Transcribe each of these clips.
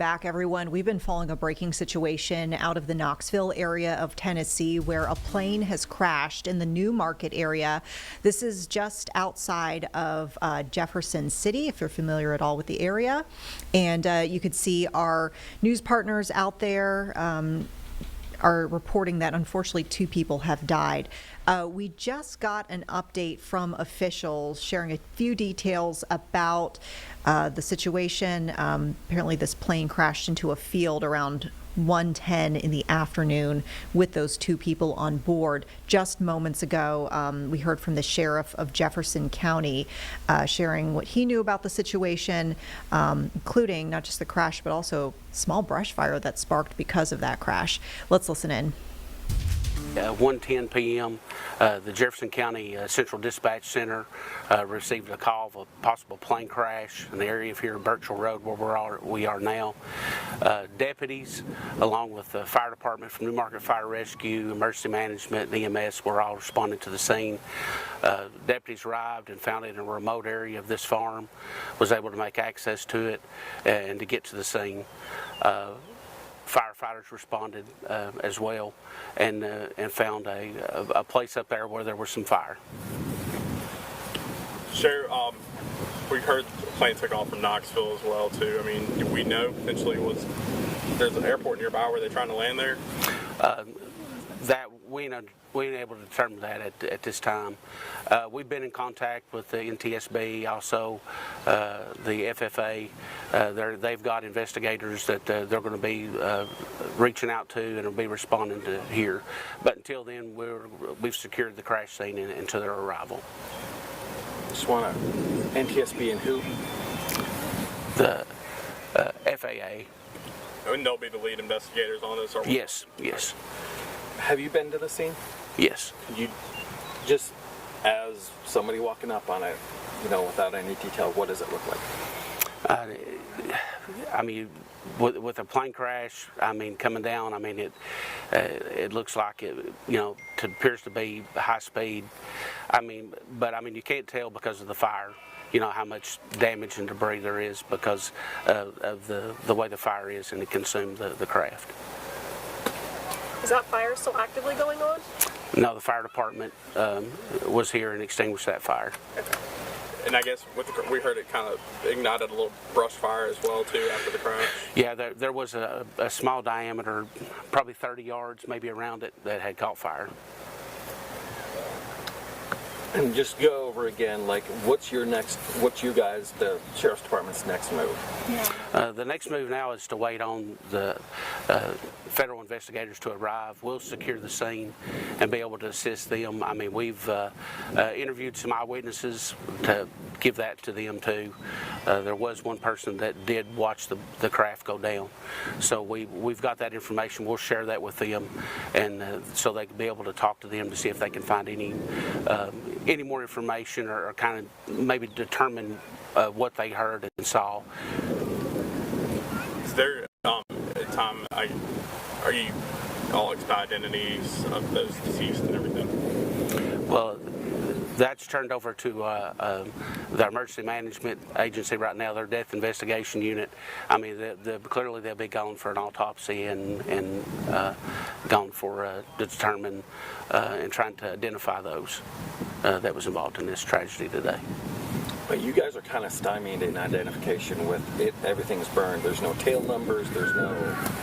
Back, everyone. We've been following a breaking situation out of the Knoxville area of Tennessee where a plane has crashed in the New Market area. This is just outside of Jefferson City, if you're familiar at all with the area. And you could see our news partners out there are reporting that unfortunately 2 people have died. We just got an update from officials sharing a few details about the situation. Apparently this plane crashed into a field around 1:10 in the afternoon with those 2 people on board. Just moments ago, we heard from the sheriff of Jefferson County sharing what he knew about the situation, including not just the crash, but also small brush fire that sparked because of that crash. Let's listen in. 1:10 p.m., the Jefferson County Central Dispatch Center received a call of a possible plane crash in the area of here in Burchell Road where we are now. Deputies, along with the fire department from New Market Fire Rescue, Emergency Management, and EMS were all responding to the scene. Deputies arrived and found it in a remote area of this farm, was able to make access to it and to get to the scene. Firefighters responded as well and found a place up there where there was some fire. Sheriff, we heard the plane took off from Knoxville as well too. I mean, do we know potentially there's an airport nearby where they're trying to land there? That we ain't able to determine that at this time. We've been in contact with the NTSB, also the FFA. They've got investigators that they're going to be reaching out to and will be responding to here. But until then, we've secured the crash scene until their arrival. Just want to NTSB and who? The FAA. And they'll be the lead investigators on this? Or Yes, yes. Have you been to the scene? Yes. You just as somebody walking up on it, without any detail, what does it look like? I mean, with a plane crash, coming down, it looks like it, appears to be high speed. But you can't tell because of the fire, how much damage and debris there is because of the way the fire is, and it consumed the craft. Is that fire still actively going on? No, the fire department was here and extinguished that fire. Okay. And I guess we heard it kind of ignited a little brush fire as well too after the crash. Yeah, there was a small diameter, probably 30 yards maybe around it, that had caught fire. And just go over again, what's you guys, the Sheriff's Department's next move? Yeah. The next move now is to wait on the federal investigators to arrive. We'll secure the scene and be able to assist them. We've interviewed some eyewitnesses to give that to them too. There was one person that did watch the craft go down. So we've got that information. We'll share that with them, and so they can be able to talk to them to see if they can find any more information or kind of maybe determine what they heard and saw. Is there a time, are you all expect identities of those deceased and everything? Well, that's turned over to the Emergency Management Agency right now, their death investigation unit. Clearly they'll be going for an autopsy and going for to determine and trying to identify those that was involved in this tragedy today. But you guys are kind of stymied in identification with it. Everything's burned. There's no tail numbers. There's no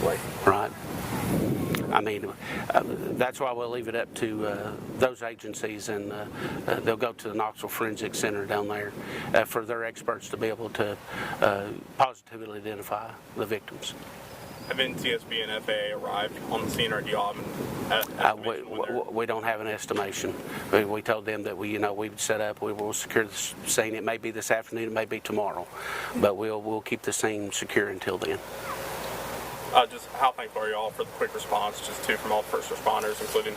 Right. That's why we'll leave it up to those agencies, and they'll go to the Knoxville Forensic Center down there for their experts to be able to positively identify the victims. Have NTSB and FAA arrived on the scene, or do you all have an estimation? We don't have an estimation. We told them that we'd set up, we will secure the scene. It may be this afternoon, it may be tomorrow, but we'll keep the scene secure until then. Just how thankful are you all for the quick response, from all first responders, including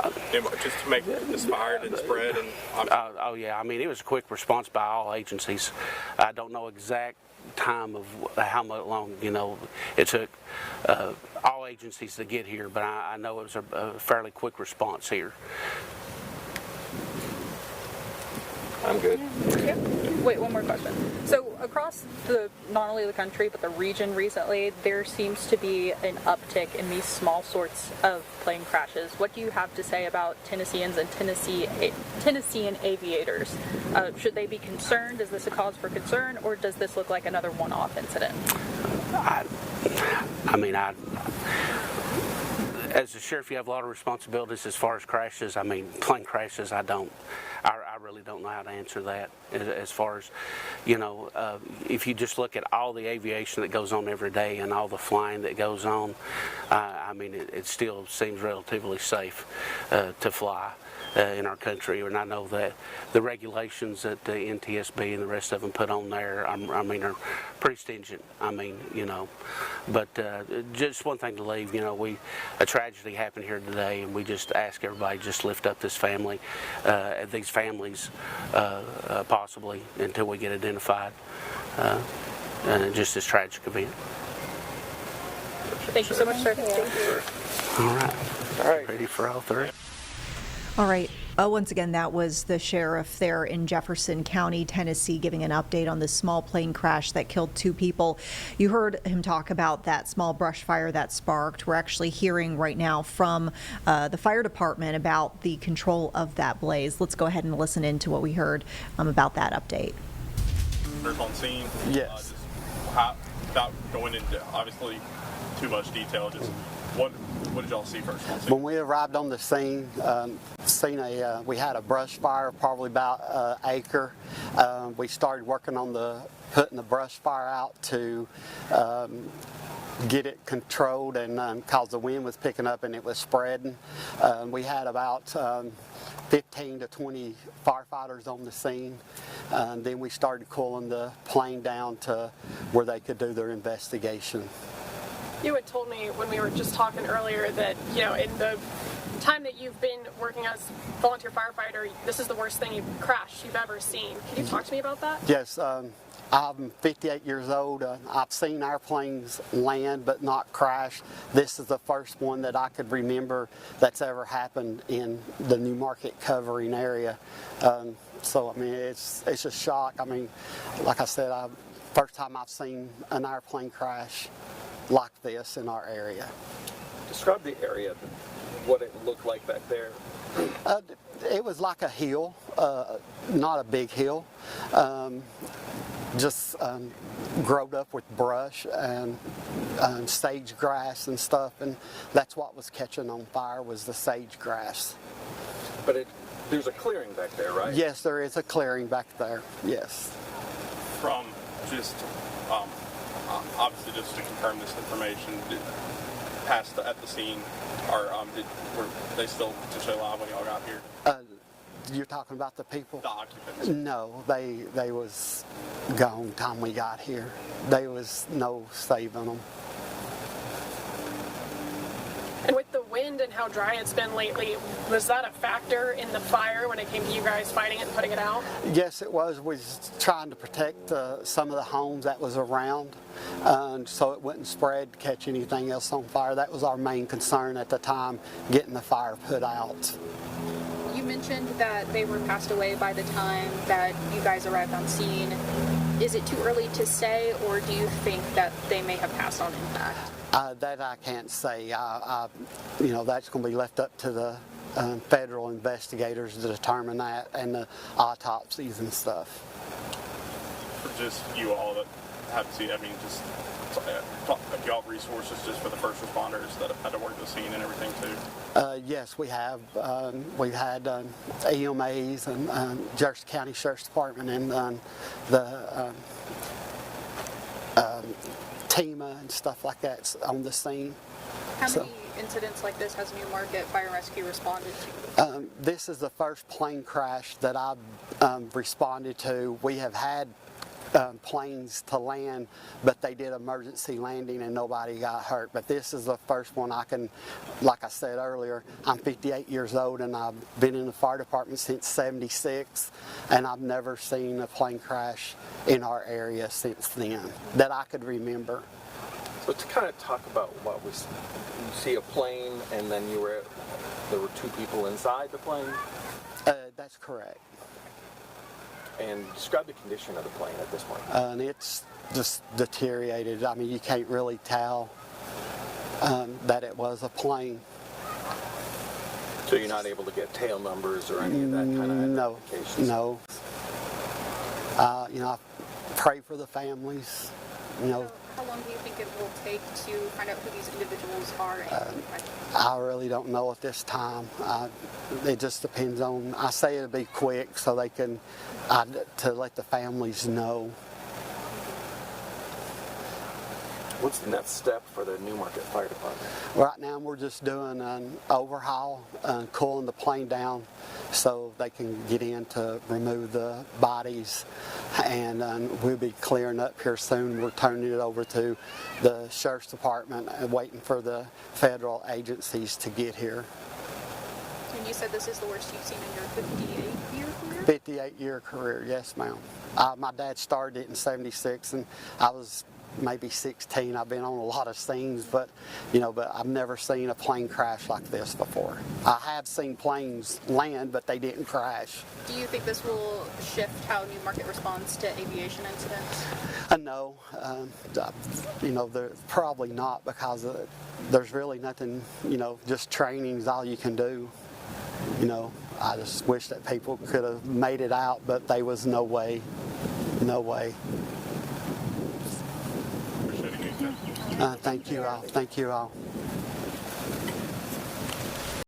just to make this fire didn't spread? It was a quick response by all agencies. I don't know exact time of how much long it took all agencies to get here, but I know it was a fairly quick response here. I'm good. Yeah. Wait, one more question. So across not only the country, but the region recently, there seems to be an uptick in these small sorts of plane crashes. What do you have to say about Tennesseans and Tennessean aviators? Should they be concerned? Is this a cause for concern, or does this look like another one-off incident? As a sheriff, you have a lot of responsibilities as far as crashes. Plane crashes, I really don't know how to answer that. As far as, if you just look at all the aviation that goes on every day and all the flying that goes on, it still seems relatively safe to fly in our country. And I know that the regulations that the NTSB and the rest of them put on there, are pretty stringent. But just one thing to leave, a tragedy happened here today, and we just ask everybody just lift up this family, these families, possibly until we get identified, and just this tragic event. Thank you so much, sir. Thank you. All right. Ready for all three? All right. Once again, that was the sheriff there in Jefferson County, Tennessee, giving an update on this small plane crash that killed 2 people. You heard him talk about that small brush fire that sparked. We're actually hearing right now from the fire department about the control of that blaze. Let's go ahead and listen in to what we heard about that update. First on scene. Yes. Without going into obviously too much detail, just what did y'all see first on scene? When we arrived on the scene, we had a brush fire, probably about an acre. We started working on putting the brush fire out to get it controlled, and because the wind was picking up and it was spreading. We had about 15 to 20 firefighters on the scene. Then we started cooling the plane down to where they could do their investigation. You had told me when we were just talking earlier that, in the time that you've been working as volunteer firefighter, this is the worst thing you've ever seen. Can you talk to me about that? Yes. I'm 58 years old. I've seen airplanes land but not crash. This is the first one that I could remember that's ever happened in the New Market covering area. It's a shock. Like I said, first time I've seen an airplane crash like this in our area. Describe the area, what it looked like back there. It was like a hill, not a big hill, just growed up with brush and sage grass and stuff, and that's what was catching on fire was the sage grass. But there's a clearing back there, right? Yes, there is a clearing back there, yes. From just, obviously just to confirm this information, passed at the scene, or were they still potentially alive when y'all got here? You're talking about the people? The occupants? No, they was gone time we got here. There was no saving them. And with the wind and how dry it's been lately, was that a factor in the fire when it came to you guys fighting it and putting it out? Yes, it was. We was trying to protect some of the homes that was around, so it wouldn't spread, catch anything else on fire. That was our main concern at the time, getting the fire put out. You mentioned that they were passed away by the time that you guys arrived on scene. Is it too early to say, or do you think that they may have passed on intact? That I can't say. That's going to be left up to the federal investigators to determine that, and the autopsies and stuff. For just you all that have to see, just if y'all have resources just for the first responders that have had to work the scene and everything too? Yes, we have. We've had EMAs and Jefferson County Sheriff's Department and the TEMA and stuff like that on the scene. How many incidents like this has New Market Fire and Rescue responded to? This is the first plane crash that I've responded to. We have had planes to land, but they did emergency landing and nobody got hurt. But this is the first one like I said earlier, I'm 58 years old and I've been in the fire department since сел, and I've never seen a plane crash in our area since then that I could remember. So to kind of talk about what was, you see a plane and then there were 2 people inside the plane? That's correct. And describe the condition of the plane at this point. And it's just deteriorated. I mean, you can't really tell that it was a plane. So you're not able to get tail numbers or any of that kind of identifications? No. You know, I pray for the families. You know, How long do you think it will take to find out who these individuals are? I really don't know at this time. It just depends on. I say it'll be quick so they can to let the families know. What's the next step for the Newmarket Fire Department? Right now, we're just doing an overhaul, cooling the plane down so they can get in to remove the bodies, and we'll be clearing up here soon. We're turning it over to the Sheriff's Department and waiting for the federal agencies to get here. And you said this is the worst you've seen in your 58-year career? 58-year career, yes, ma'am. My dad started it in '76, and I was maybe 16. I've been on a lot of scenes, but I've never seen a plane crash like this before. I have seen planes land, but they didn't crash. Do you think this will shift how Newmarket responds to aviation incidents? No, probably not, because there's really nothing, just training's all you can do. I just wish that people could have made it out, but there was no way. No way. Appreciate it. Thank you all. Thank you all.